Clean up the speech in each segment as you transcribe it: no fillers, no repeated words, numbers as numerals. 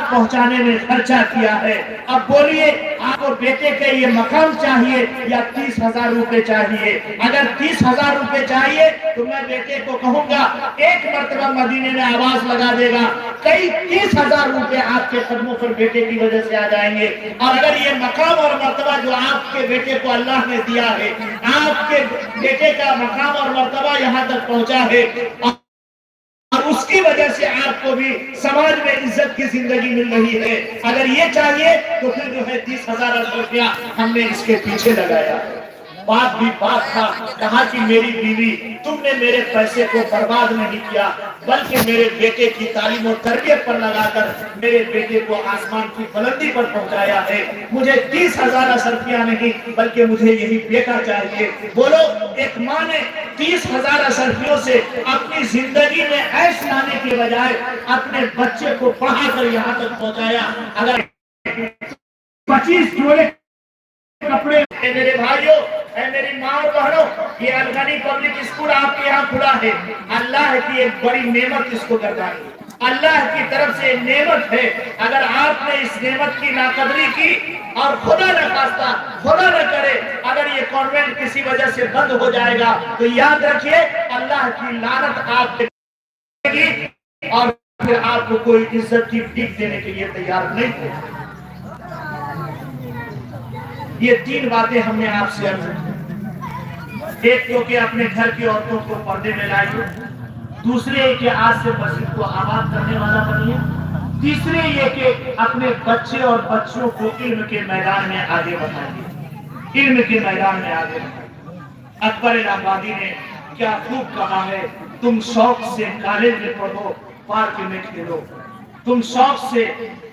तक पहुंचाने में खर्चा किया है। अब बोलिए आपको बेटे के ये मकाम चाहिए या 30,000 रुपए चाहिए? अगर 30,000 रुपए चाहिए तो मैं बेटे को कहूंगा एक मर्तबा मदीने में आवाज लगा देगा, कई 30,000 रुपए आपके कदमों पर बेटे की वजह से आ जाएंगे। और अगर ये मकाम और मर्तबा जो आपके बेटे को अल्लाह ने दिया है, आपके बेटे का मकाम और मर्तबा यहाँ तक पहुंचा है और उसकी वजह से आपको भी समाज में इज्जत की जिंदगी मिल रही है, अगर ये चाहिए तो फिर जो है 30,000 रुपया हमने इसके पीछे लगाया। बात भी बात था, कहा कि मेरी बीवी तुमने मेरे पैसे को बर्बाद नहीं किया बल्कि मेरे बेटे की तालीम और तरबियत पर लगाकर मेरे बेटे को आसमान की बुलंदी पर पहुंचाया है। मुझे 30,000 रुपया नहीं बल्कि मुझे यही बेटा चाहिए। बोलो, एक माँ ने 30,000 रुपयों से अपनी जिंदगी में ऐश लाने के बजाय अपने बच्चे को पढ़ाकर यहाँ तक पहुंचाया। अगर 25 जोड़े कपड़े, मेरे भाइयों, मेरी माँ और बहनों, ये अलगनी पब्लिक स्कूल आपके यहाँ खुला है। अल्लाह की एक बड़ी नेमत इसको करता है, अल्लाह की तरफ से नेमत है। अगर आपने इस नेमत की नाकदरी की और खुदा न खास्ता, खुदा न करे अगर ये कॉन्वेंट किसी वजह से बंद हो जाएगा तो याद रखिए अल्लाह की लानत आप देगी और फिर आपको कोई इज्जत की भीख देने के लिए तैयार नहीं है। ये 3 बातें हमने आपसे अर्ज की। एक तो कि अपने घर की औरतों को पर्दे में लाइए, दूसरे कि आज से मस्जिद को आबाद करने वाला बनिए, तीसरे ये कि अपने बच्चे और बच्चों को इल्म के मैदान में आगे बढ़ाइए, इल्म के मैदान में आगे बढ़ाइए। अकबर इलाहाबादी ने क्या खूब कहा है, तुम शौक से कॉलेज में पढ़ो, पार्क में खेलो। तुम शौक से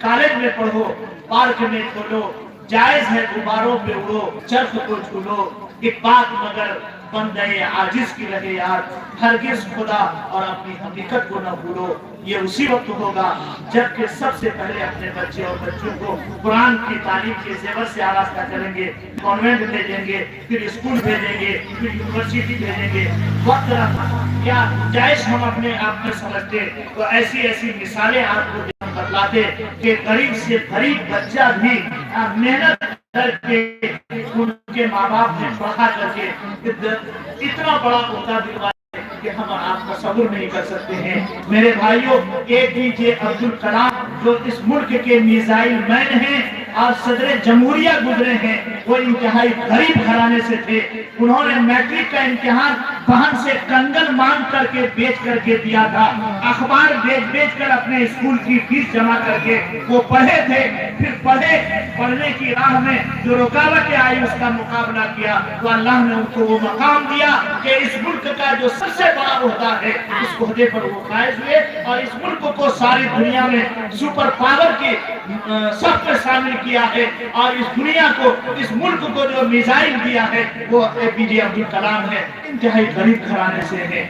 कॉलेज में पढ़ो, पार्क में खेलो। जायज है गुब्बारों पे उड़ो, चर्ख को झूलो, एक बात मगर बंदे आजिज की रहे यार, हरगिज खुदा और अपनी हकीकत को न भूलो। ये उसी वक्त होगा जबकि सबसे पहले अपने बच्चे और बच्चों को कुरान की तालीम के जेवर से आरास्ता करेंगे, कॉन्वेंट भेजेंगे, फिर स्कूल भेजेंगे, फिर यूनिवर्सिटी भेजेंगे। वक्त क्या जायज हम अपने आप में समझते तो ऐसी ऐसी मिसालें आपको बतलाते कि गरीब से गरीब बच्चा भी मेहनत करके उनके माँ बाप ने पढ़ा करके इतना बड़ा होता दिलवाया कि हम आपका सब्र नहीं कर सकते हैं। मेरे भाइयों, APJ अब्दुल कलाम जो इस मुल्क के मिसाइल मैन हैं और सदर जमहूरिया गुजरे हैं, वो इंतहाई गरीब घराने से थे। उन्होंने मैट्रिक का इम्तिहान बहन से कंगन मांग करके बेच करके दिया था, अखबार बेच कर अपने स्कूल की फीस जमा करके वो पढ़े थे। फिर पढ़ने की राह में जो रुकावटें आई उसका मुकाबला किया तो अल्लाह ने उनको वो मकाम दिया कि इस मुल्क का जो सबसे बड़ा ओहदा है उस ओहदे पर वो फायज हुए और इस मुल्क को सारी दुनिया में सुपर पावर की सब में शामिल किया है। और इस दुनिया को, इस मुल्क को जो मिसाइल दिया है वो APJ अब्दुल कलाम है, इंतहाई गरीब घराने से है।